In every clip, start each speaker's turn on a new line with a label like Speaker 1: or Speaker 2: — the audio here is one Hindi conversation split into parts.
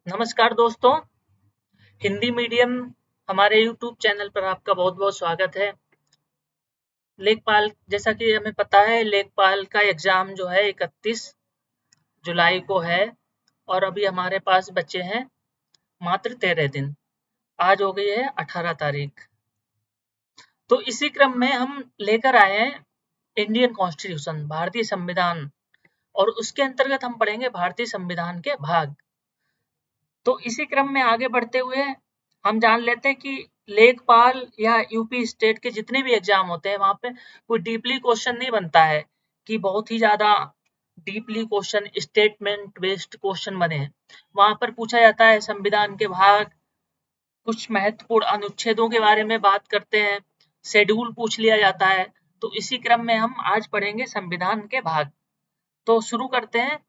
Speaker 1: नमस्कार दोस्तों, हिंदी मीडियम हमारे यूट्यूब चैनल पर आपका बहुत-बहुत स्वागत है। लेखपाल जैसा कि हमें पता है लेखपाल का एग्ज़ाम जो है 31 जुलाई को है और अभी हमारे पास बचे हैं मात्र 13 दिन। आज हो गई है 18 तारीख। तो इसी क्रम में हम लेकर आए हैं इंडियन कॉन्स्टिट्यूशन भारतीय संविधान और उसके अंतर्गत हम पढ़ेंगे भारतीय संविधान के भाग। तो इसी क्रम में आगे बढ़ते हुए हम जान लेते हैं कि लेखपाल या यूपी स्टेट के जितने भी एग्जाम होते हैं वहां पे कोई डीपली क्वेश्चन नहीं बनता है कि बहुत ही ज्यादा deeply question statement based question बने हैं। वहां पर पूछा जाता है संविधान के भाग, कुछ महत्वपूर्ण अनुच्छेदों के बारे में बात करते हैं, शेड्यूल पूछ लिया जाता है। तो इसी क्रम में हम आज पढ़ेंगे संविधान के भाग। तो शुरू करते हैं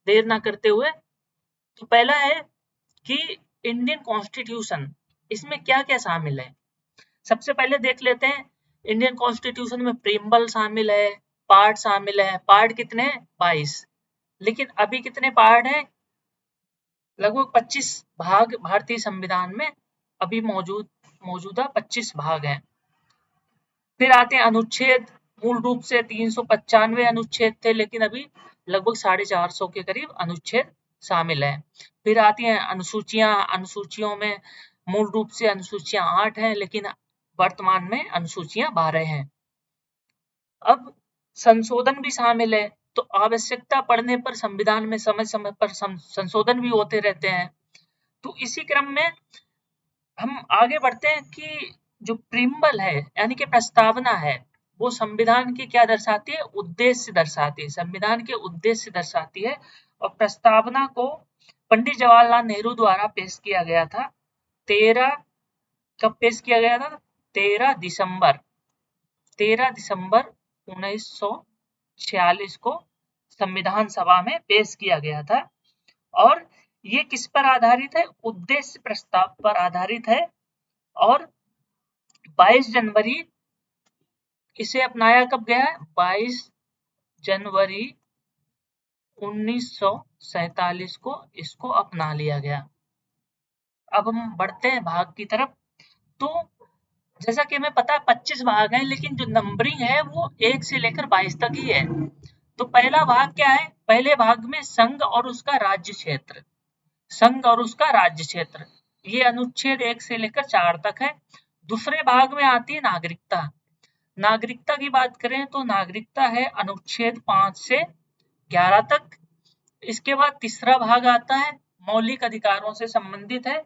Speaker 1: देर ना करते हुए। तो पहला है कि इंडियन कॉन्स्टिट्यूशन, इसमें क्या क्या शामिल है। सबसे पहले देख लेते हैं इंडियन कॉन्स्टिट्यूशन में प्रीम्बल शामिल है, पार्ट शामिल है। पार्ट कितने हैं? 22। लेकिन अभी कितने पार्ट हैं? लगभग 25 भाग भारतीय संविधान में अभी मौजूदा 25 भाग हैं। फिर आते हैं अनुच्छेद। मूल रूप से 395 अनुच्छेद थे लेकिन अभी लगभग 450 के करीब अनुच्छेद शामिल है। फिर आती हैं अनुसूचियां। अनुसूचियों में मूल रूप से अनुसूचियां 8 हैं लेकिन वर्तमान में अनुसूचियां 12 हैं। अब संशोधन भी शामिल है। तो आवश्यकता पड़ने पर संविधान में समय समय पर संशोधन भी होते रहते हैं। तो इसी क्रम में हम आगे बढ़ते हैं कि जो प्रीम्बल है यानी कि प्रस्तावना है वो संविधान की क्या दर्शाती है? उद्देश्य दर्शाती है। संविधान के उद्देश्य दर्शाती है। और प्रस्तावना को पंडित जवाहरलाल नेहरू द्वारा पेश किया गया था। 13 कब पेश किया गया था? 13 दिसंबर 1946 को संविधान सभा में पेश किया गया था। और ये किस पर आधारित है? उद्देश्य प्रस्ताव पर आधारित है। और 22 जनवरी इसे अपनाया कब गया है? 22 जनवरी 1947 को इसको अपना लिया गया। अब हम बढ़ते हैं भाग की तरफ। तो जैसा कि हमें पता है 25 भाग हैं लेकिन जो नंबरिंग है वो 1 से लेकर 22 तक ही है। तो पहला भाग क्या है? पहले भाग में संघ और उसका राज्य क्षेत्र। संघ और उसका राज्य क्षेत्र ये अनुच्छेद 1 से लेकर 4 तक है। दूसरे भाग में आती है नागरिकता। नागरिकता की बात करें तो नागरिकता है अनुच्छेद 5 से 11 तक। इसके बाद तीसरा भाग आता है मौलिक अधिकारों से संबंधित है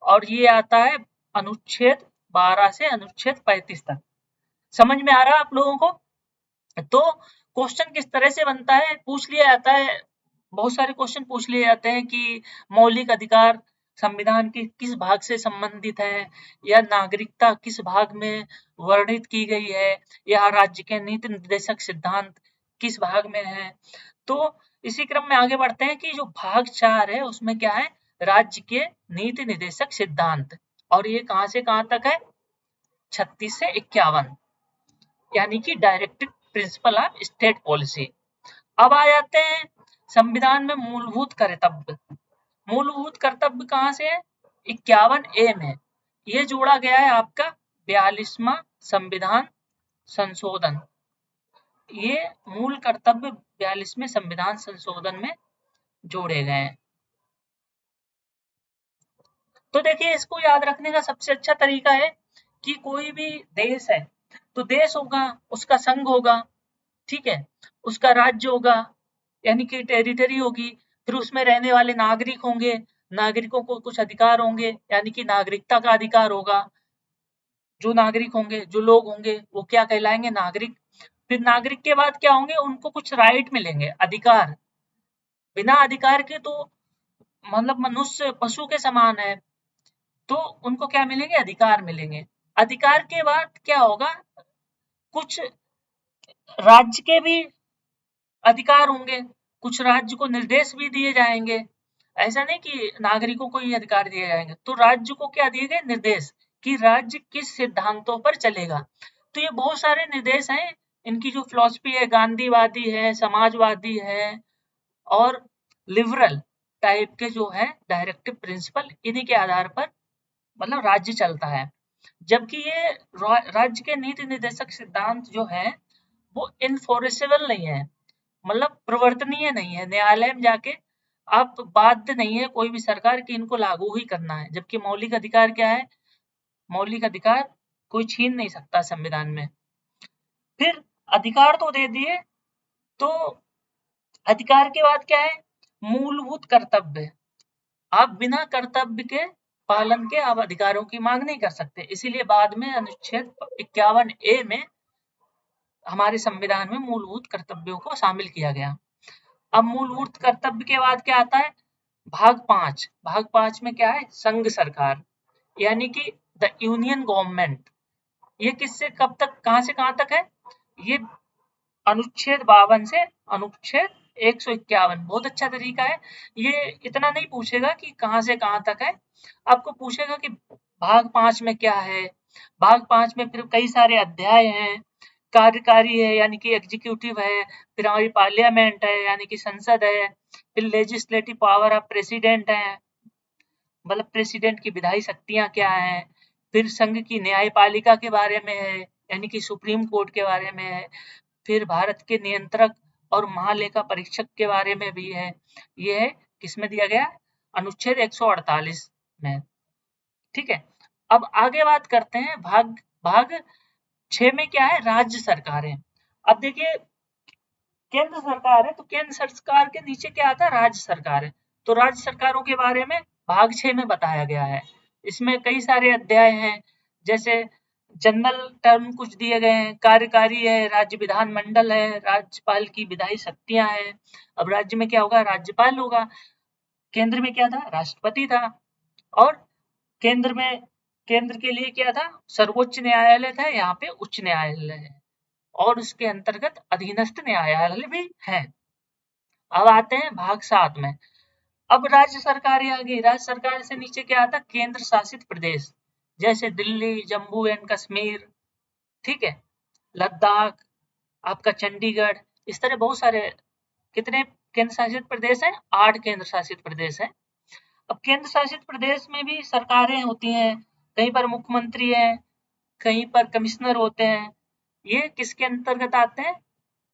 Speaker 1: और ये आता है अनुच्छेद 12 से अनुच्छेद 35 तक। समझ में आ रहा है आप लोगों को? तो क्वेश्चन किस तरह से बनता है? पूछ लिया जाता है, बहुत सारे क्वेश्चन पूछ लिए जाते हैं कि मौलिक अधिकार संविधान के किस भाग से संबंधित है, या नागरिकता किस भाग में वर्णित की गई है, या राज्य के नीति निर्देशक सिद्धांत किस भाग में है। तो इसी क्रम में आगे बढ़ते हैं कि जो भाग 4 है उसमें क्या है? राज्य के नीति निर्देशक सिद्धांत। और ये कहां से कहां तक है? 36 से 51, यानी कि directive principle of state policy. अब आ जाते हैं संविधान में मूलभूत कर्तव्य। मूलभूत कर्तव्य कहां से है? 51 ए में ये जोड़ा गया है आपका 42वां संविधान संशोधन। ये मूल कर्तव्य 42वें संविधान संशोधन में जोड़े गए हैं। तो देखिए इसको याद रखने का सबसे अच्छा तरीका है कि कोई भी देश है तो देश होगा, उसका संघ होगा, ठीक है, उसका राज्य होगा यानी कि टेरिटरी होगी, फिर उसमें रहने वाले नागरिक होंगे, नागरिकों को कुछ अधिकार होंगे यानी कि नागरिकता का अधिकार होगा। जो नागरिक होंगे, जो लोग होंगे वो क्या कहलाएंगे? नागरिक। फिर नागरिक के बाद क्या होंगे? उनको कुछ राइट मिलेंगे, अधिकार। बिना अधिकार के तो मतलब मनुष्य पशु के समान है, तो उनको क्या मिलेंगे? अधिकार मिलेंगे। अधिकार के बाद क्या होगा? कुछ राज्य के भी अधिकार होंगे, कुछ राज्य को निर्देश भी दिए जाएंगे। ऐसा नहीं कि नागरिकों को ही अधिकार दिए जाएंगे। तो राज्य को क्या दिए गए? निर्देश कि राज्य किस सिद्धांतों पर चलेगा। तो ये बहुत सारे निर्देश हैं। इनकी जो फिलॉसफी है गांधीवादी है, समाजवादी है और लिबरल टाइप के जो है डायरेक्टिव प्रिंसिपल, इन्हीं के आधार पर मतलब राज्य चलता है। जबकि ये राज्य के नीति निर्देशक सिद्धांत जो है वो इनफोर्सेबल नहीं है, मतलब प्रवर्तनीय नहीं है। न्यायालय में जाके आप बाध्य नहीं है कोई भी सरकार की इनको लागू ही करना है। जबकि मौलिक अधिकार क्या है? मौलिक अधिकार कोई छीन नहीं सकता संविधान में। फिर अधिकार तो दे दिए, तो अधिकार के बाद क्या है? मूलभूत कर्तव्य। आप बिना कर्तव्य के पालन के आप अधिकारों की मांग नहीं कर सकते। इसीलिए बाद में अनुच्छेद 51A में हमारे संविधान में मूलभूत कर्तव्यों को शामिल किया गया। अब मूलभूत कर्तव्य के बाद क्या आता है? भाग 5। भाग 5 में क्या है? संघ सरकार, यानी कि द यूनियन गवर्नमेंट। ये किससे कब तक, कहां से कहां तक है? ये अनुच्छेद 52 से अनुच्छेद 151। बहुत अच्छा तरीका है। ये इतना नहीं पूछेगा कि कहां से कहां तक है, आपको पूछेगा कि भाग 5 में क्या है। भाग 5 में फिर कई सारे अध्याय हैं। कार्यकारी है यानी कि एग्जीक्यूटिव है, फिर हमारी पार्लियामेंट है यानी कि संसद है, फिर लेजिस्लेटिव पावर ऑफ प्रेसिडेंट है, मतलब प्रेसिडेंट की विधायी शक्तियां क्या हैं, फिर संघ की न्यायपालिका के बारे में है यानी कि सुप्रीम कोर्ट के बारे में है, फिर भारत के नियंत्रक और महालेखा परीक्षक के बारे में भी है। ये है किसमें दिया गया? अनुच्छेद 148 में। ठीक है, अब आगे बात करते हैं भाग भाग 6 में क्या है? राज्य सरकारें। अब देखिए, केंद्र सरकार है तो केंद्र सरकार के नीचे क्या आता है? राज्य सरकार है। तो राज्य सरकारों के बारे में भाग 6 में बताया गया है। इसमें कई सारे अध्याय हैं, जैसे जनरल टर्म कुछ दिए गए हैं, कार्यकारी है, राज्य विधानमंडल है, राज्यपाल की विधायी शक्तियां हैं। अब राज्य में क्या होगा? राज्यपाल होगा। केंद्र में क्या था? राष्ट्रपति था। और केंद्र में, केंद्र के लिए क्या था? सर्वोच्च न्यायालय था, यहाँ पे उच्च न्यायालय है, और उसके अंतर्गत अधीनस्थ न्यायालय भी है। अब आते हैं भाग 7 में। अब राज्य सरकार आ गई। राज्य सरकार से नीचे क्या आता? केंद्र शासित प्रदेश, जैसे दिल्ली, जम्मू एंड कश्मीर, ठीक है, लद्दाख, आपका चंडीगढ़, इस तरह बहुत सारे। कितने केंद्र शासित प्रदेश हैं? 8 केंद्र शासित प्रदेश हैं। अब केंद्र शासित प्रदेश में भी सरकारें होती हैं, कहीं पर मुख्यमंत्री है, कहीं पर कमिश्नर होते हैं। ये किसके अंतर्गत आते हैं?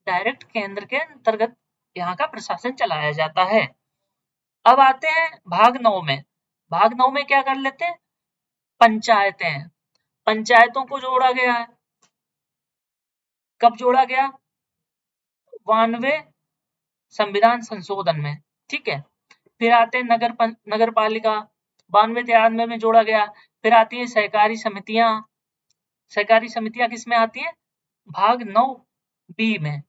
Speaker 1: डायरेक्ट केंद्र के अंतर्गत यहाँ का प्रशासन चलाया जाता है। अब आते हैं भाग 9 में। भाग 9 में क्या कर लेते हैं? पंचायतें। पंचायतों को जोड़ा गया है। कब जोड़ा गया? 92 संविधान संशोधन में, ठीक है। फिर आते हैं नगर पालिका, 92-93 में जोड़ा गया। फिर आती है सहकारी समितियां। सहकारी समितियां किस में आती हैं? भाग 9B में।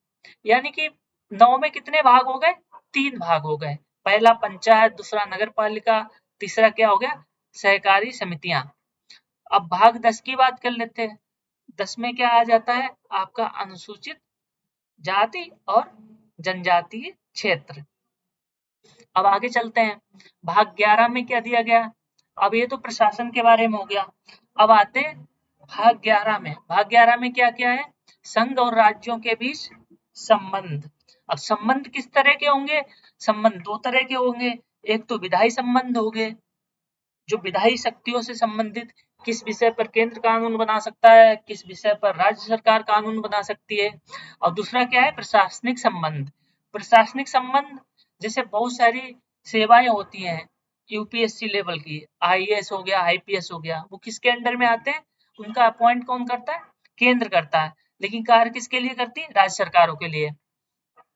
Speaker 1: यानी कि 9 में कितने भाग हो गए? 3 भाग हो गए। पहला पंचायत, दूसरा नगर पालिका, तीसरा क्या हो गया? सहकारी समितियां। अब भाग 10 की बात कर लेते हैं। 10 में क्या आ जाता है? आपका अनुसूचित जाति और जनजातीय क्षेत्र। अब आगे चलते हैं। भाग 11 में क्या दिया गया? अब ये तो प्रशासन के बारे में हो गया। अब आते हैं भाग 11 में। भाग 11 में क्या क्या है? संघ और राज्यों के बीच संबंध। अब संबंध किस तरह के होंगे? संबंध 2 तरह के होंगे। एक तो विधायी संबंध हो गए, जो विधायी शक्तियों से संबंधित, किस विषय पर केंद्र कानून बना सकता है, किस विषय पर राज्य सरकार कानून बना सकती है। और दूसरा क्या है? प्रशासनिक संबंध। प्रशासनिक संबंध जैसे बहुत सारी सेवाएं होती हैं यूपीएससी लेवल की, आईएएस हो गया, आईपीएस हो गया, वो किसके अंडर में आते हैं? उनका अपॉइंट कौन करता है? केंद्र करता है। लेकिन कार्य किसके लिए करती है? राज्य सरकारों के लिए।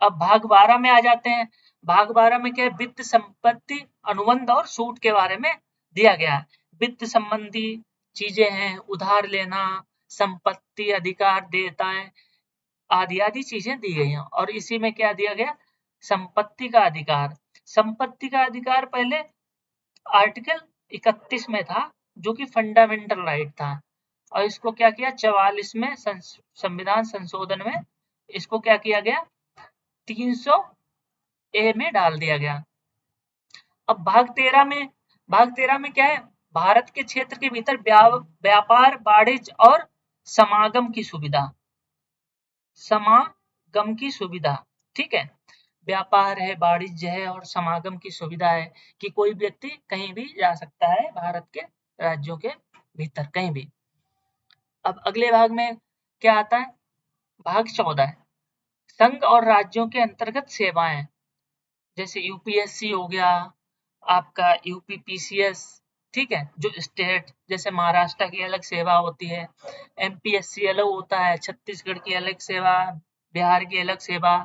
Speaker 1: अब भाग 12 में आ जाते हैं। भाग 12 में क्या है? वित्त, संपत्ति, अनुबंध और छूट के बारे में दिया गया है। वित्त संबंधी चीजें हैं, उधार लेना, संपत्ति, अधिकार, देयताएं आदि आदि चीजें दी गई हैं। और इसी में क्या दिया गया? संपत्ति का अधिकार। संपत्ति का अधिकार पहले आर्टिकल 31 में था, जो कि फंडामेंटल राइट था, और इसको क्या किया? 44 में संविधान संशोधन में इसको क्या किया गया? 300A में डाल दिया गया। अब भाग 13 में, भाग 13 में क्या है? भारत के क्षेत्र के भीतर व्यापार, वाणिज्य और समागम की सुविधा। समागम की सुविधा, ठीक है। व्यापार है, वाणिज्य है और समागम की सुविधा है कि कोई व्यक्ति कहीं भी जा सकता है भारत के राज्यों के भीतर कहीं भी। अब अगले भाग में क्या आता है? भाग 14 संघ और राज्यों के अंतर्गत सेवाएं, जैसे यूपीएससी हो गया, आपका यूपीपीसीएस, ठीक है, जो स्टेट जैसे महाराष्ट्र की अलग सेवा होती है, एमपीएससी अलग होता है, छत्तीसगढ़ की अलग सेवा, बिहार की अलग सेवा।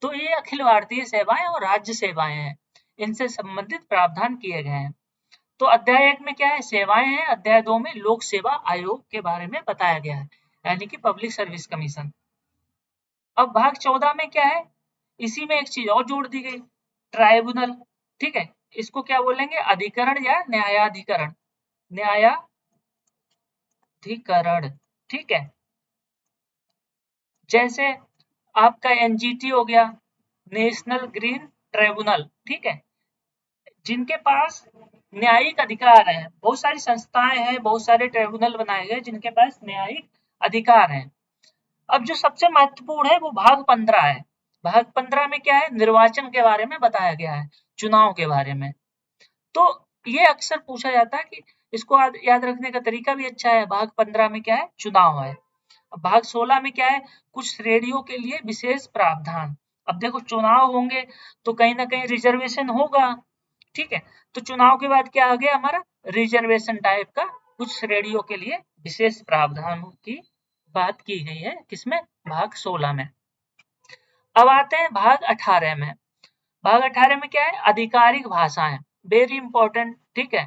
Speaker 1: तो ये अखिल भारतीय सेवाएं और राज्य सेवाएं हैं, इनसे संबंधित प्रावधान किए गए हैं। तो अध्याय 1 में क्या है? सेवाएं हैं। अध्याय 2 में लोक सेवा आयोग के बारे में बताया गया है, यानी कि पब्लिक सर्विस कमीशन। अब भाग 14 में क्या है? इसी में एक चीज और जोड़ दी गई, ट्राइब्यूनल, ठीक है, इसको क्या बोलेंगे? अधिकरण या न्यायाधिकरण, न्यायाधिकरण, ठीक है। जैसे आपका एनजीटी हो गया, नेशनल ग्रीन ट्राइब्यूनल, ठीक है, जिनके पास न्यायिक अधिकार है। बहुत सारी संस्थाएं हैं, बहुत सारे ट्राइब्यूनल बनाए गए जिनके पास न्यायिक अधिकार है। अब जो सबसे महत्वपूर्ण है वो भाग 15 है। भाग 15 में क्या है? निर्वाचन के बारे में बताया गया है, चुनाव के बारे में। तो ये अक्सर पूछा जाता है कि इसको याद रखने का तरीका भी अच्छा है। भाग 15 में क्या है? चुनाव है। भाग 16 में क्या है? कुछ श्रेणियों के लिए विशेष प्रावधान। अब देखो चुनाव होंगे तो कहीं ना कहीं रिजर्वेशन होगा, ठीक है, तो चुनाव के बाद क्या आ गया हमारा? रिजर्वेशन टाइप का कुछ श्रेणियों के लिए विशेष प्रावधानों की बात की गई है, किसमें? भाग 16 में। अब आते हैं भाग 18 में। भाग 18 में क्या है? आधिकारिक भाषाएं, वेरी इंपॉर्टेंट, ठीक है।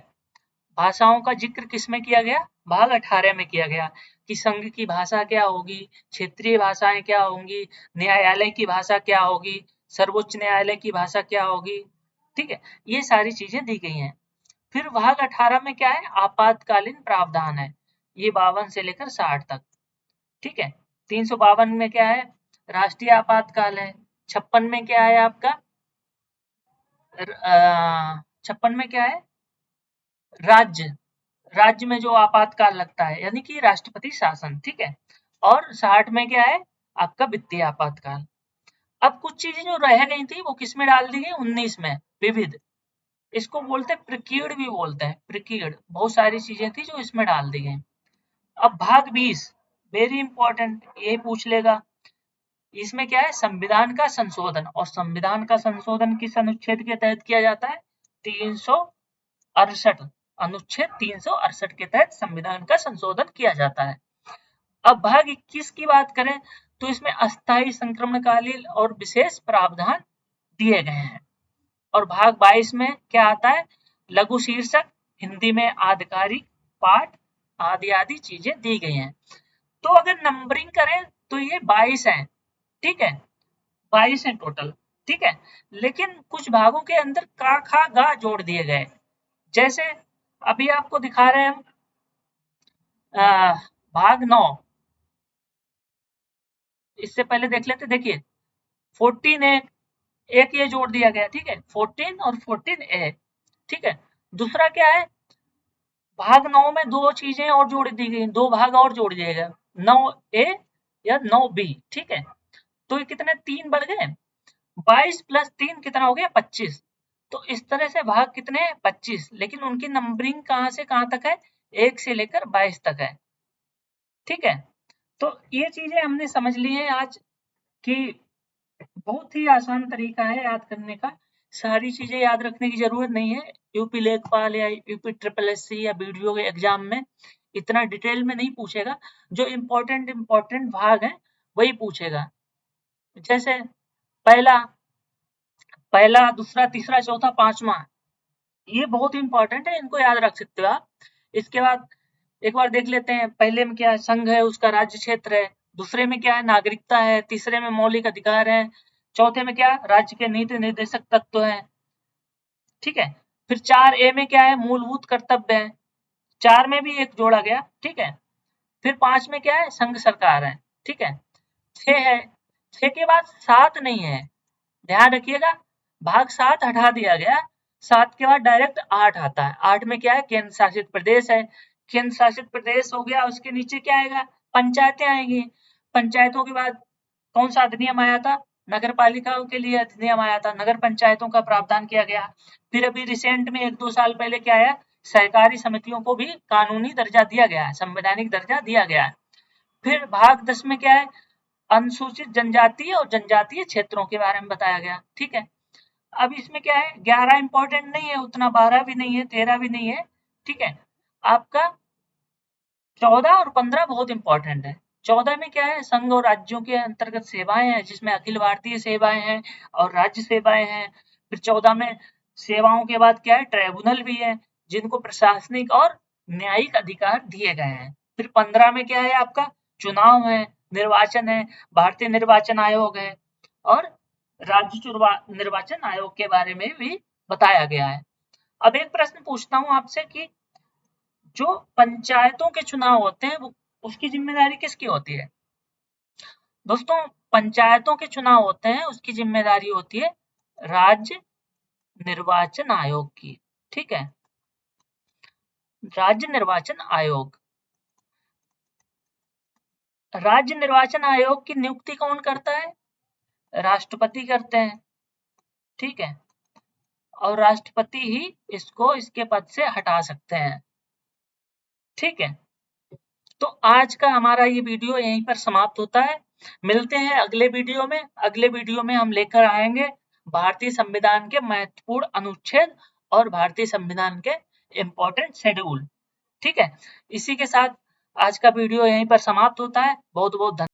Speaker 1: भाषाओं का जिक्र किसमें किया गया? भाग 18 में किया गया कि संघ की भाषा क्या होगी, क्षेत्रीय भाषाएं क्या होंगी, न्यायालय की भाषा क्या होगी, सर्वोच्च न्यायालय की भाषा क्या होगी, ठीक है, ये सारी चीजें दी गई हैं। फिर भाग 18 में क्या है? आपातकालीन प्रावधान है, ये 52 से लेकर 60 तक, ठीक है। 352 में क्या है? राष्ट्रीय आपातकाल है। 56 में क्या है आपका? 56 में क्या है? राज्य, राज्य में जो आपातकाल लगता है, यानी कि राष्ट्रपति शासन, ठीक है। और 60 में क्या है? आपका वित्तीय आपातकाल। अब कुछ चीजें जो रह गई थी वो किस में डाल दी गई? 19 में, विविध, इसको बोलते हैं प्रिकीड भी बोलते हैं, प्रिकीड। बहुत सारी चीजें थी जो इसमें डाल दी गई। अब भाग 20, वेरी इंपॉर्टेंट, ये पूछ लेगा। इसमें क्या है? संविधान का संशोधन, और संविधान का संशोधन किस अनुच्छेद के तहत किया जाता है? 368, अनुच्छेद 368 के तहत संविधान का संशोधन किया जाता है। अब भाग 21 की बात करें तो इसमें अस्थायी संक्रमणकालीन और विशेष प्रावधान दिए गए हैं। और भाग 22 में क्या आता है? लघु शीर्षक, हिंदी में आधिकारिक पाठ, आदि आदि चीजें दी गई हैं। तो अगर नंबरिंग करें तो ये 22 है, ठीक है, 22 है टोटल, ठीक है। लेकिन कुछ भागों के अंदर का खा गा जोड़ दिए गए, जैसे अभी आपको दिखा रहे हैं हम भाग 9, इससे पहले देख लेते, देखिए 14 ए, एक ये जोड़ दिया गया, ठीक है, 14 और 14 ए, ठीक है। दूसरा क्या है? भाग 9 में दो चीजें और जोड़ दी गई, दो भाग और जोड़ दिए गए, 9 ए या 9 बी, ठीक है। तो ये कितने? 3 बढ़ गए, 22 प्लस 3 कितना हो गया? 25। तो इस तरह से भाग कितने हैं? 25, लेकिन उनकी नंबरिंग कहां से कहां तक है? 1 से लेकर 22 तक है, ठीक है। तो ये चीजें हमने समझ ली है आज कि बहुत ही आसान तरीका है याद करने का, सारी चीजें याद रखने की जरूरत नहीं है। यूपी लेखपाल या यूपी ट्रिपल एससी या बीडीओ के एग्जाम में इतना डिटेल में नहीं पूछेगा, जो इम्पोर्टेंट इम्पोर्टेंट भाग है वही पूछेगा। जैसे पहला, दूसरा, तीसरा, चौथा, पांचवा, ये बहुत इंपॉर्टेंट है, इनको याद रख सकते हो आप। इसके बाद एक बार देख लेते हैं, पहले में क्या है? संघ है, उसका राज्य क्षेत्र है। दूसरे में क्या है? नागरिकता है। तीसरे में मौलिक अधिकार है। चौथे में क्या? राज्य के नीति निर्देशक तत्व है, ठीक है। फिर 4 ए में क्या है? मूलभूत कर्तव्य है, 4 में भी एक जोड़ा गया, ठीक है। फिर 5 में क्या है? संघ सरकार है, ठीक है। 6 है, 6 के बाद 7 नहीं है, ध्यान रखिएगा, भाग 7 हटा दिया गया, 7 के बाद डायरेक्ट 8 आता है। 8 में क्या है? केंद्र शासित प्रदेश है। केंद्र शासित प्रदेश हो गया, उसके नीचे क्या आएगा? पंचायतें आएंगी। पंचायतों के बाद कौन सा अधिनियम आया था? नगर पालिकाओं के लिए अधिनियम आया था, नगर पंचायतों का प्रावधान किया गया। फिर अभी रिसेंट में 1-2 साल पहले क्या आया, सहकारी समितियों को भी कानूनी दर्जा दिया गया है, संवैधानिक दर्जा दिया गया है। फिर भाग 10 में क्या है, अनुसूचित जनजातीय और जनजातीय क्षेत्रों के बारे में बताया गया। ठीक है, अब इसमें क्या है, 11 इंपॉर्टेंट नहीं है उतना, 12 भी नहीं है, 13 भी नहीं है। ठीक है, आपका 14 और 15 बहुत इंपॉर्टेंट है। 14 में क्या है, संघ और राज्यों के अंतर्गत सेवाएं हैं, जिसमें अखिल भारतीय सेवाएं हैं और राज्य सेवाएं हैं। फिर 14 में सेवाओं के बाद क्या है, ट्राइब्यूनल भी है, जिनको प्रशासनिक और न्यायिक अधिकार दिए गए हैं। फिर 15 में क्या है, आपका चुनाव है, निर्वाचन है, भारतीय निर्वाचन आयोग है और राज्य निर्वाचन आयोग के बारे में भी बताया गया है। अब एक प्रश्न पूछता हूं आपसे कि जो पंचायतों के चुनाव होते हैं, वो उसकी जिम्मेदारी किसकी होती है? दोस्तों, पंचायतों के चुनाव होते हैं, उसकी जिम्मेदारी होती है राज्य निर्वाचन आयोग की। ठीक है, राज्य निर्वाचन आयोग। राज्य निर्वाचन आयोग की नियुक्ति कौन करता है? राष्ट्रपति करते हैं। ठीक है, और राष्ट्रपति ही इसको इसके पद से हटा सकते हैं। ठीक है, तो आज का हमारा ये वीडियो यहीं पर समाप्त होता है। मिलते हैं अगले वीडियो में। अगले वीडियो में हम लेकर आएंगे भारतीय संविधान के महत्वपूर्ण अनुच्छेद और भारतीय संविधान के इम्पोर्टेंट शेड्यूल। ठीक है, इसी के साथ आज का वीडियो यहीं पर समाप्त होता है। बहुत बहुत धन्यवाद।